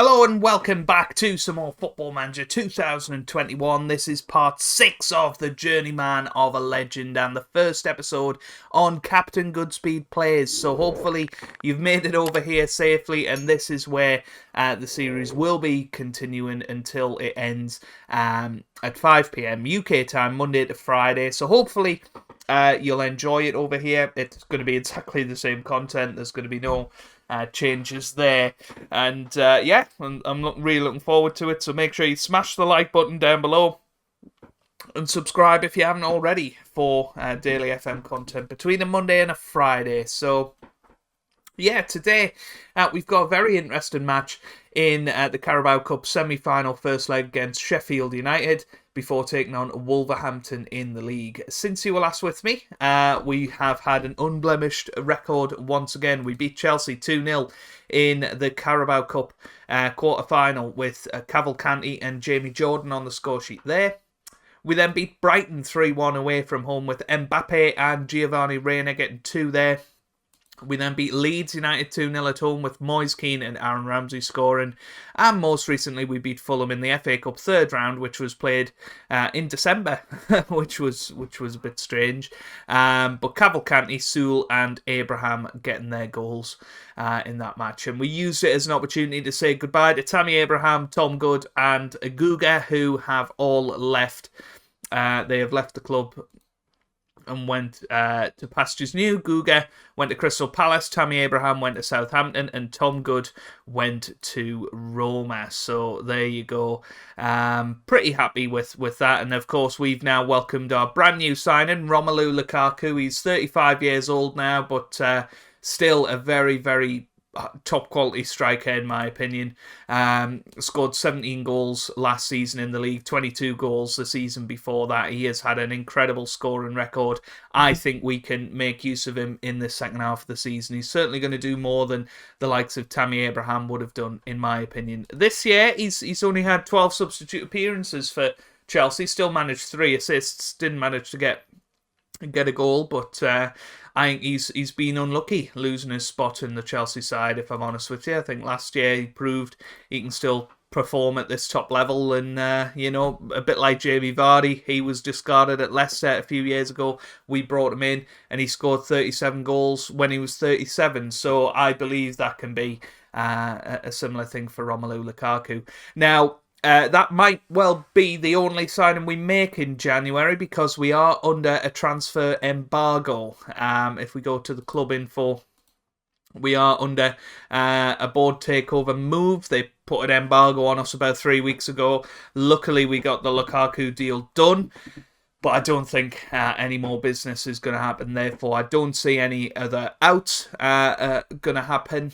Hello and welcome back to some more Football Manager 2021. This is part 6 of the Journeyman of a Legend and the first episode on Captain Goodspeed Plays. So hopefully you've made it over here safely, and this is where the series will be continuing until it ends at 5 p.m. UK time, Monday to Friday. So hopefully you'll enjoy it over here. It's going to be exactly the same content. There's going to be no changes there, and I'm really looking forward to it. So make sure you smash the like button down below and subscribe if you haven't already for daily FM content between a Monday and a Friday. So yeah, today we've got a very interesting match in the Carabao Cup semi-final first leg against Sheffield United before taking on Wolverhampton in the league. Since you were last with me, we have had an unblemished record once again. We beat Chelsea 2-0 in the Carabao Cup quarter-final with Cavalcanti and Jamie Jordan on the score sheet there. We then beat Brighton 3-1 away from home with Mbappe and Giovanni Reina getting 2 there. We then beat Leeds United 2-0 at home with Moise Keane and Aaron Ramsey scoring. And most recently we beat Fulham in the FA Cup third round, which was played in December, which was a bit strange. But Cavalcanti, Sewell and Abraham getting their goals in that match. And we used it as an opportunity to say goodbye to Tammy Abraham, Tom Good and Guga, who have all left. They have left the club and went to pastures new. Guga went to Crystal Palace, Tammy Abraham went to Southampton, and Tom Good went to Roma. So there you go. Pretty happy with that. And of course, we've now welcomed our brand new signing, Romelu Lukaku. He's 35 years old now, but still a very, very top quality striker in my opinion. Scored 17 goals last season in the league, 22 goals the season before that. He has had an incredible scoring record. I think we can make use of him in the second half of the season. He's certainly going to do more than the likes of Tammy Abraham would have done, in my opinion. This year, he's only had 12 substitute appearances for Chelsea, still managed 3 assists, didn't manage to get a goal, but I think he's been unlucky losing his spot in the Chelsea side, if I'm honest with you. I think last year he proved he can still perform at this top level, and a bit like Jamie Vardy, he was discarded at Leicester a few years ago. We brought him in and he scored 37 goals when he was 37, so I believe that can be a similar thing for Romelu Lukaku. Now, that might well be the only signing we make in January, because we are under a transfer embargo. If we go to the club info, we are under a board takeover move. They put an embargo on us about 3 weeks ago. Luckily, we got the Lukaku deal done, but I don't think any more business is going to happen. Therefore, I don't see any other outs going to happen.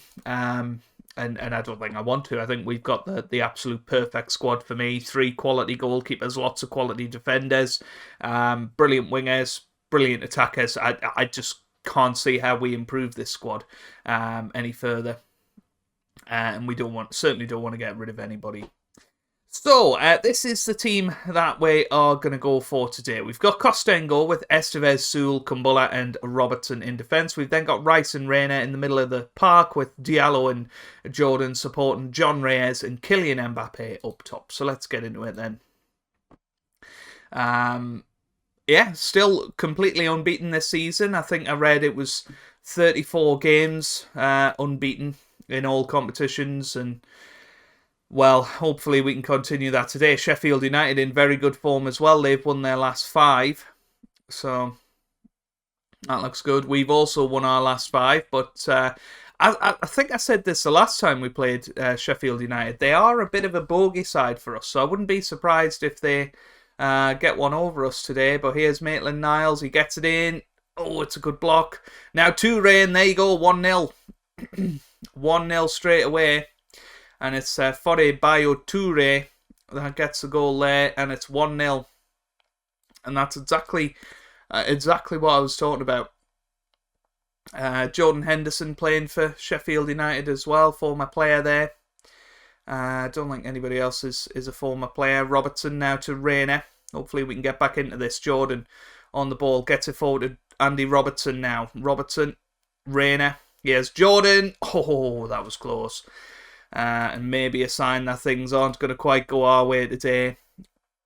And I don't think I want to. I think we've got the absolute perfect squad for me. 3 quality goalkeepers, lots of quality defenders, brilliant wingers, brilliant attackers. I just can't see how we improve this squad any further. And we certainly don't want to get rid of anybody. So, this is the team that we are going to go for today. We've got Costa in goal with Estevez, Sewell, Kumbulla and Robertson in defence. We've then got Rice and Reina in the middle of the park with Diallo and Jordan supporting John Reyes and Kylian Mbappe up top. So let's get into it then. Still completely unbeaten this season. I think I read it was 34 games unbeaten in all competitions, and well, hopefully we can continue that today. Sheffield United in very good form as well. They've won their last 5. So that looks good. We've also won our last 5. But I think I said this the last time we played Sheffield United. They are a bit of a bogey side for us. So I wouldn't be surprised if they get one over us today. But here's Maitland-Niles. He gets it in. Oh, it's a good block. Now Toure, and there you go. 1-0. 1-0 straight away. And it's Fode Bayo Toure that gets the goal there, and it's 1-0. And that's exactly what I was talking about. Jordan Henderson playing for Sheffield United as well, former player there. I don't think anybody else is a former player. Robertson now to Reina. Hopefully we can get back into this. Jordan on the ball, gets it forward to Andy Robertson now. Robertson, Reina. Here's Jordan. Oh, that was close. and maybe a sign that things aren't going to quite go our way today.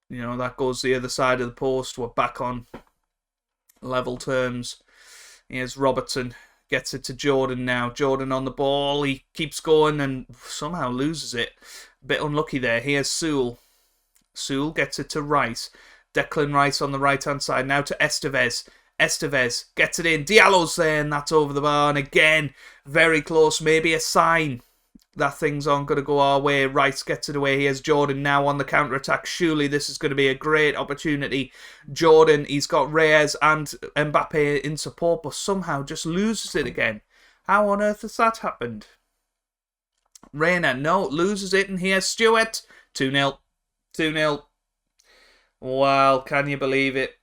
You know, that goes the other side of the post. We're back on level terms. Here's Robertson. Gets it to Jordan now. Jordan on the ball. He keeps going and somehow loses it. A bit unlucky there. Here's Sewell. Sewell gets it to Rice. Declan Rice on the right-hand side. Now to Estevez. Estevez gets it in. Diallo's there and that's over the bar. And again, very close. Maybe a sign that things aren't going to go our way. Rice gets it away. Here's Jordan now on the counter-attack. Surely this is going to be a great opportunity. Jordan, he's got Reyes and Mbappe in support, but somehow just loses it again. How on earth has that happened? Reina, no, loses it, and here's Stewart. 2-0. 2-0. Wow, can you believe it?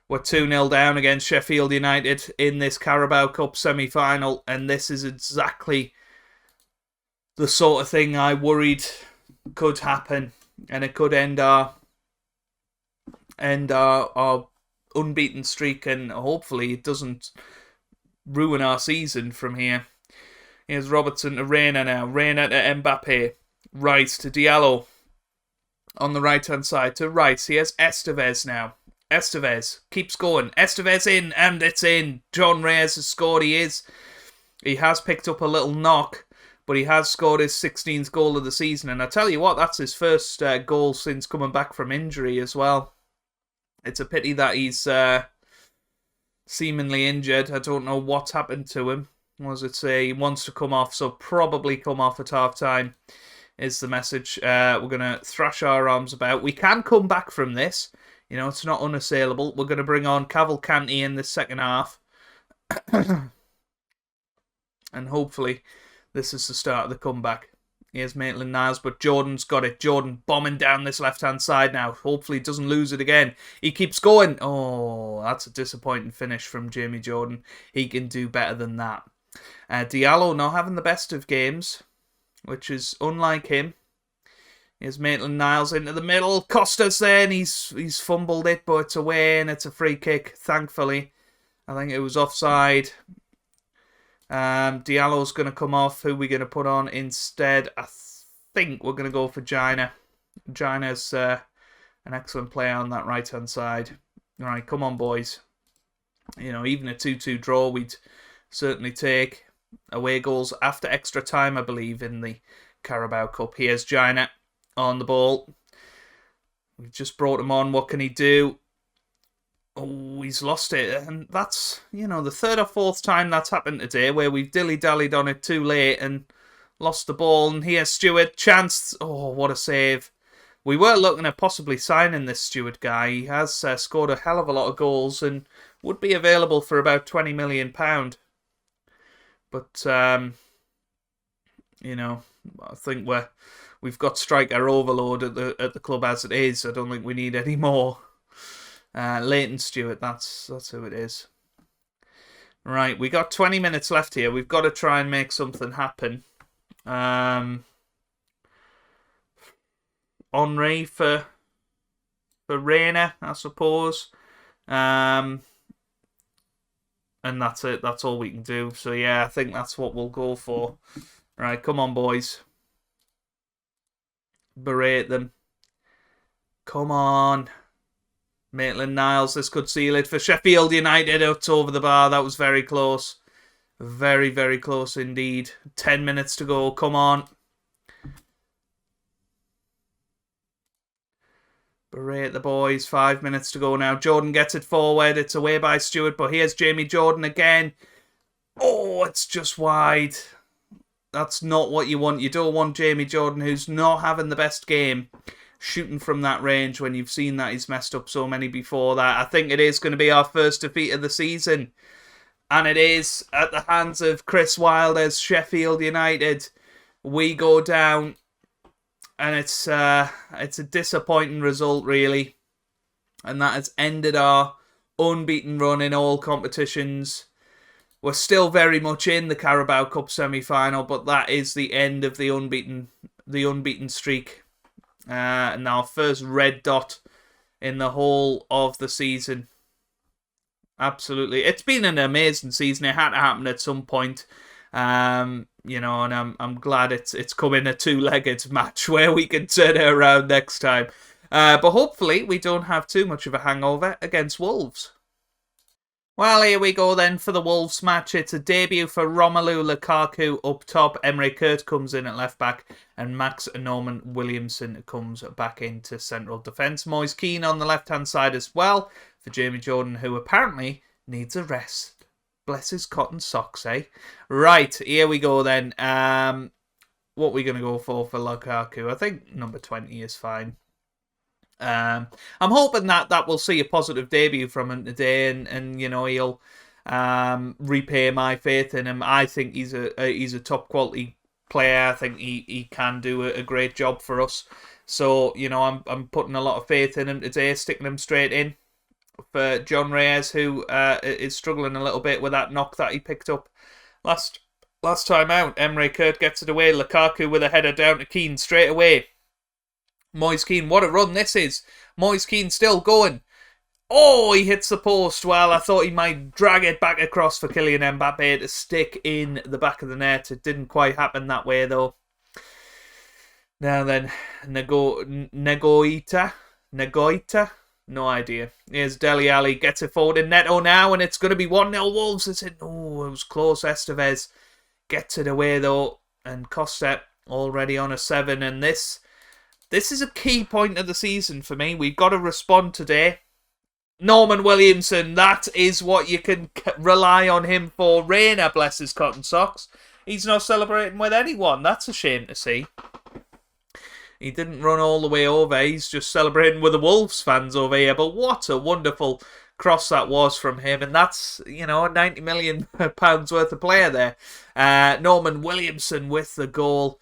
We're 2-0 down against Sheffield United in this Carabao Cup semi-final, and this is exactly the sort of thing I worried could happen, and it could end our unbeaten streak, and hopefully it doesn't ruin our season from here. Here's Robertson to Reina now. Reina to Mbappe. Rice to Diallo. On the right-hand side to Rice. Here's Estevez now. Estevez keeps going. Estevez in, and it's in. John Reyes has scored. He has picked up a little knock, but he has scored his 16th goal of the season. And I tell you what, that's his first goal since coming back from injury as well. It's a pity that he's seemingly injured. I don't know what's happened to him. What does it say? He wants to come off, so probably come off at half-time is the message. We're going to thrash our arms about. We can come back from this. You know, it's not unassailable. We're going to bring on Cavalcanti in the second half. And hopefully this is the start of the comeback. Here's Maitland-Niles, but Jordan's got it. Jordan bombing down this left-hand side now. Hopefully he doesn't lose it again. He keeps going. Oh, that's a disappointing finish from Jamie Jordan. He can do better than that. Diallo not having the best of games, which is unlike him. Here's Maitland-Niles into the middle. Costa's there, and he's fumbled it, but it's away, and it's a free kick, thankfully. I think it was offside. Diallo's going to come off. Who are we going to put on instead? I think we're going to go for Gina. Gina's an excellent player on that right-hand side. All right, come on, boys. You know, even a 2-2 draw, we'd certainly take. Away goals after extra time, I believe, in the Carabao Cup. Here's Gina on the ball. We've just brought him on. What can he do? Oh, he's lost it. And that's, you know, the third or fourth time that's happened today where we've dilly-dallied on it too late and lost the ball. And here's Stewart. Chance. Oh, what a save. We were looking at possibly signing this Stewart guy. He has scored a hell of a lot of goals and would be available for about £20 million. But, you know, I think we've got striker overload at the club as it is. I don't think we need any more. Leighton Stewart, that's who it is. Right, we got 20 minutes left here. We've got to try and make something happen. Henri for Reina, I suppose. And that's it. That's all we can do. So, yeah, I think that's what we'll go for. Right, come on, boys. Berate them. Come on. Maitland-Niles, this could seal it for Sheffield United. It's over the bar. That was very close. Very, very close indeed. 10 minutes to go. Come on. Berate the boys. 5 minutes to go now. Jordan gets it forward. It's away by Stewart, but here's Jamie Jordan again. Oh, it's just wide. That's not what you want. You don't want Jamie Jordan, who's not having the best game, shooting from that range when you've seen that he's messed up so many before that. I think it is going to be our first defeat of the season. And it is at the hands of Chris Wilder's Sheffield United. We go down. And it's a disappointing result, really. And that has ended our unbeaten run in all competitions. We're still very much in the Carabao Cup semi-final, but that is the end of the unbeaten streak. And our first red dot in the whole of the season. Absolutely. It's been an amazing season. It had to happen at some point. You know, and I'm glad it's come in a two-legged match where we can turn it around next time. But hopefully we don't have too much of a hangover against Wolves. Well, here we go then for the Wolves match. It's a debut for Romelu Lukaku up top. Emre Kurt comes in at left back, and Max Norman Williamson comes back into central defence. Moise Keane on the left-hand side as well for Jamie Jordan, who apparently needs a rest. Bless his cotton socks, eh? Right, here we go then. What are we going to go for Lukaku? I think number 20 is fine. I'm hoping that we'll see a positive debut from him today, and you know, he'll repay my faith in him. I think he's a top quality player. I think he can do a great job for us. So you know, I'm putting a lot of faith in him today, sticking him straight in for John Reyes, who is struggling a little bit with that knock that he picked up last time out. Emre Kurt gets it away. Lukaku with a header down to Keane straight away. Moise Keane, what a run this is. Moise Keane still going. Oh, he hits the post. Well, I thought he might drag it back across for Kylian Mbappe to stick in the back of the net. It didn't quite happen that way, though. Now then, Negoita? No idea. Here's Dele Alli, gets it forward in Neto now, and it's going to be 1-0 Wolves. It's in. Oh, it was close. Estevez gets it away, though, and Costa already on a 7, and this is a key point of the season for me. We've got to respond today. Norman Williamson, that is what you can rely on him for. Reina, bless his cotton socks. He's not celebrating with anyone. That's a shame to see. He didn't run all the way over. He's just celebrating with the Wolves fans over here. But what a wonderful cross that was from him. And that's, you know, £90 million worth of player there. Norman Williamson with the goal.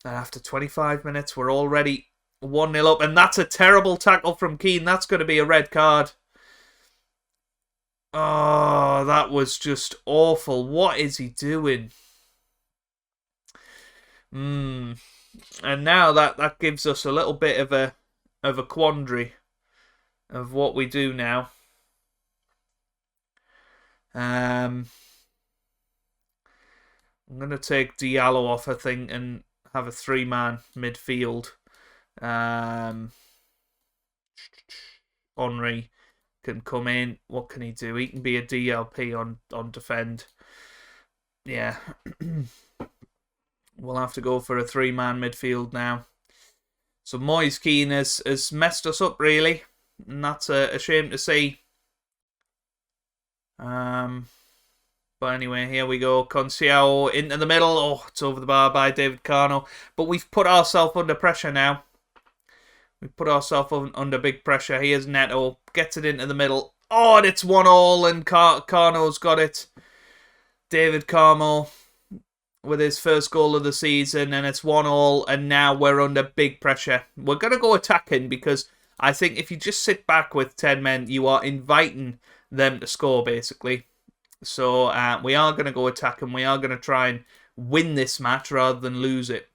And after 25 minutes, we're already 1-0 up. And that's a terrible tackle from Keane. That's going to be a red card. Oh, that was just awful. What is he doing? And now that gives us a little bit of a quandary of what we do now. I'm going to take Diallo off, I think, and have a 3-man midfield. Henry can come in. What can he do? He can be a DLP on defend. Yeah. We'll have to go for a 3-man midfield now. So Moise Keane has messed us up, really. And that's a shame to see. But anyway, here we go. Conceição into the middle. Oh, it's over the bar by David Carno. But we've put ourselves under pressure now. We've put ourselves under big pressure. Here's Neto. Gets it into the middle. Oh, and it's 1-1 and Carno's got it. David Carmo with his first goal of the season, and it's 1-1, and now we're under big pressure. We're going to go attacking because I think if you just sit back with 10 men, you are inviting them to score, basically. So we are going to go attack, and we are going to try and win this match rather than lose it.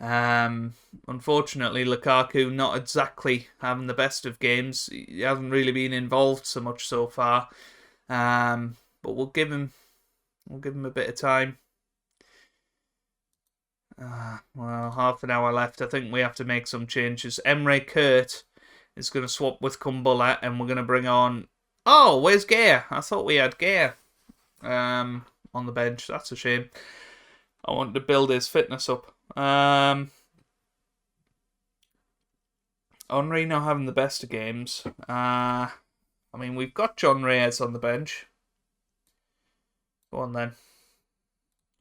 Unfortunately, Lukaku not exactly having the best of games. He hasn't really been involved so much so far. But we'll give him a bit of time. Well, half an hour left. I think we have to make some changes. Emre Kurt is going to swap with Kumbula, and we're going to bring on... Oh, where's Gea? I thought we had Gea on the bench. That's a shame. I wanted to build his fitness up. Henry not having the best of games. I mean, we've got John Reyes on the bench. Go on then.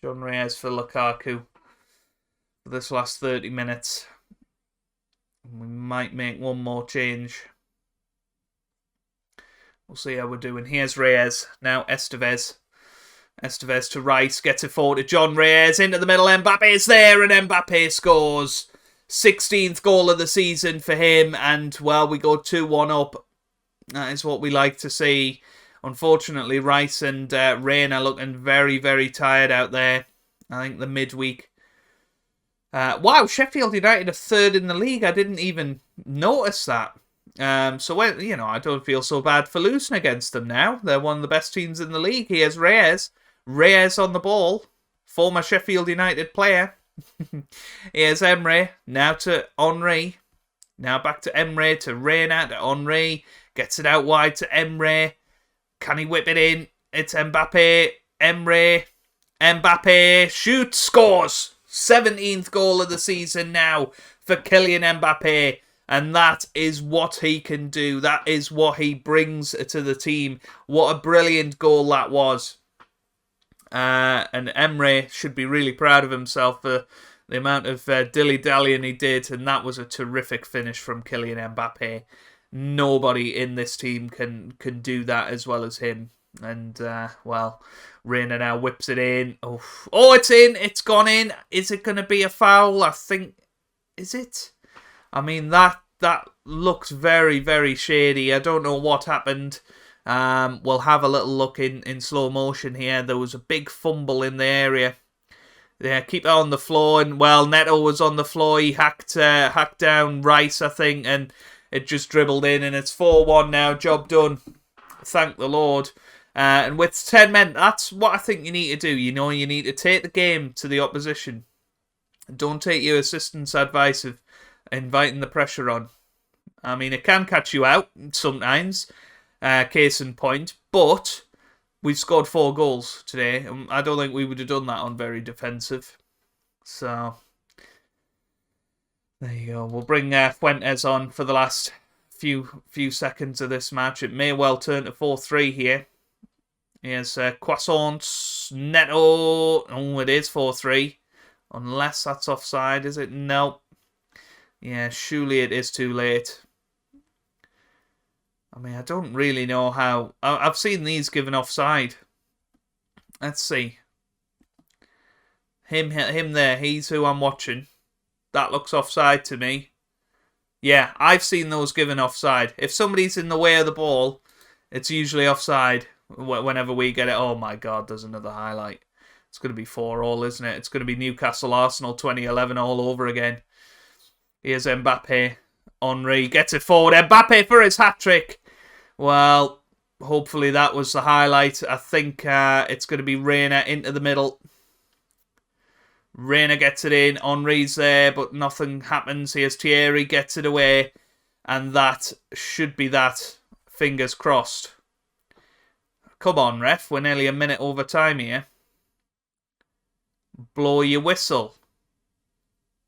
John Reyes for Lukaku for this last 30 minutes. We might make one more change. We'll see how we're doing. Here's Reyes. Now Estevez. Estevez to Rice. Gets it forward to John Reyes. Into the middle. Mbappe is there. And Mbappe scores. 16th goal of the season for him. And, well, we go 2-1 up. That is what we like to see. Unfortunately, Rice and Rain are looking very, very tired out there. I think the midweek. Wow, Sheffield United are third in the league. I didn't even notice that. So, when, you know, I don't feel so bad for losing against them now. They're one of the best teams in the league. Here's Reyes. Reyes on the ball. Former Sheffield United player. Here's Emre. Now to Henry. Now back to Emre, to Reina, to Henry. Gets it out wide to Emre. Can he whip it in? It's Mbappe. Emre. Mbappe shoots, scores. 17th goal of the season now for Kylian Mbappe. And that is what he can do. That is what he brings to the team. What a brilliant goal that was. And Emre should be really proud of himself for the amount of dilly-dallying he did. And that was a terrific finish from Kylian Mbappe. Nobody in this team can do that as well as him. And, well, Reina now whips it in. Oh, it's in. It's gone in. Is it going to be a foul? I think... Is it? I mean, that looks very, very shady. I don't know what happened. We'll have a little look in slow motion here. There was a big fumble in the area. Yeah, keep that on the floor. And, well, Neto was on the floor. He hacked down Rice, I think, and it just dribbled in. And it's 4-1 now. Job done. Thank the Lord. And with 10 men, that's what I think you need to do. You know, you need to take the game to the opposition. Don't take your assistant's advice of inviting the pressure on. I mean, it can catch you out sometimes, case in point, but we've scored 4 goals today. I don't think we would have done that on very defensive. So, there you go. We'll bring Fuentes on for the last few seconds of this match. It may well turn to 4-3 here. Here's Croissants, Neto. Oh, it is 4-3. Unless that's offside, is it? Nope. Yeah, surely it is too late. I mean, I don't really know how... I've seen these given offside. Let's see. Him there, he's who I'm watching. That looks offside to me. Yeah, I've seen those given offside. If somebody's in the way of the ball, it's usually offside whenever we get it. Oh my God, there's another highlight. It's going to be 4-4, isn't it? It's going to be Newcastle Arsenal 2011 all over again. Here's Mbappe. Henry gets it forward. Mbappe for his hat-trick. Well, hopefully that was the highlight. I think it's going to be Reina into the middle. Reina gets it in. Henry's there, but nothing happens. Here's Thierry, gets it away. And that should be that. Fingers crossed. Come on, ref. We're nearly a minute over time here. Blow your whistle.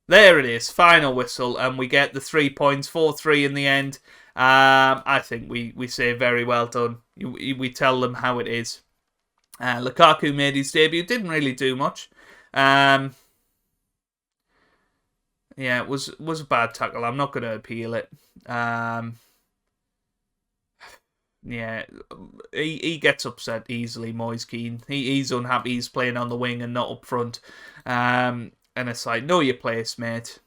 There it is, final whistle, and we get the 3 points, 4-3 in the end. I think we say very well done. We tell them how it is. Lukaku made his debut, didn't really do much. Yeah, it was a bad tackle. I'm not going to appeal it. Yeah, he gets upset easily, Moise Keane. He's unhappy he's playing on the wing and not up front. And it's like, know your place, mate.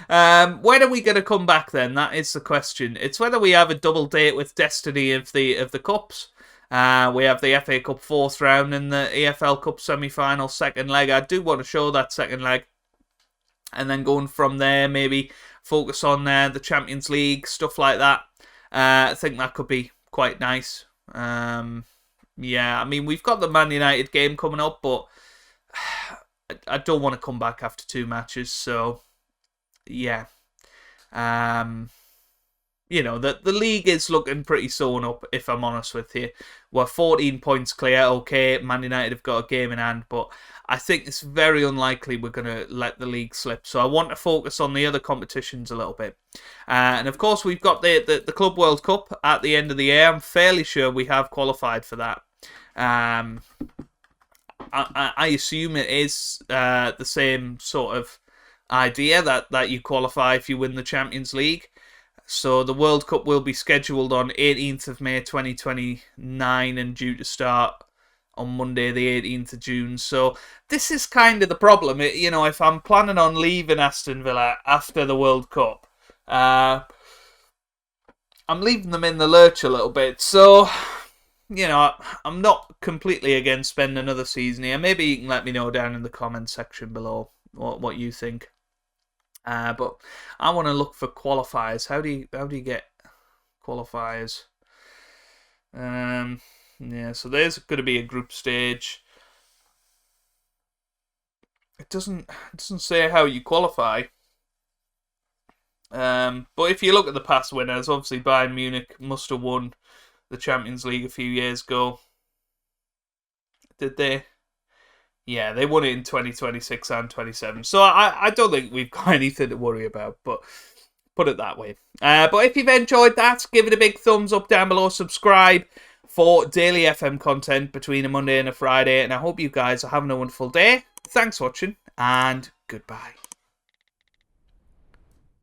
When are we going to come back then? That is the question. It's whether we have a double date with Destiny of the Cups. We have the FA Cup 4th round and the EFL Cup semi-final 2nd leg. I do want to show that 2nd leg. And then going from there, maybe focus on the Champions League, stuff like that. I think that could be quite nice. Yeah, I mean, we've got the Man United game coming up, but I don't want to come back after 2 matches, so yeah. You know, the league is looking pretty sewn up, if I'm honest with you. We're 14 points clear, okay, Man United have got a game in hand, but I think it's very unlikely we're going to let the league slip. So I want to focus on the other competitions a little bit. And of course, we've got the Club World Cup at the end of the year. I'm fairly sure we have qualified for that. I assume it is the same sort of idea that you qualify if you win the Champions League. So the World Cup will be scheduled on 18th of May 2029 and due to start on Monday the 18th of June. So this is kind of the problem. You know, if I'm planning on leaving Aston Villa after the World Cup, I'm leaving them in the lurch a little bit. So, you know, I'm not completely against spending another season here. Maybe you can let me know down in the comments section below what you think. But I want to look for qualifiers. How do you get qualifiers? Yeah, so there's going to be a group stage. It doesn't say how you qualify. But if you look at the past winners, obviously Bayern Munich must have won the Champions League a few years ago. Did they? Yeah, they won it in 2026 and 27. So I don't think we've got anything to worry about, but put it that way. But if you've enjoyed that, give it a big thumbs up down below. Subscribe for daily FM content between a Monday and a Friday. And I hope you guys are having a wonderful day. Thanks for watching, and goodbye.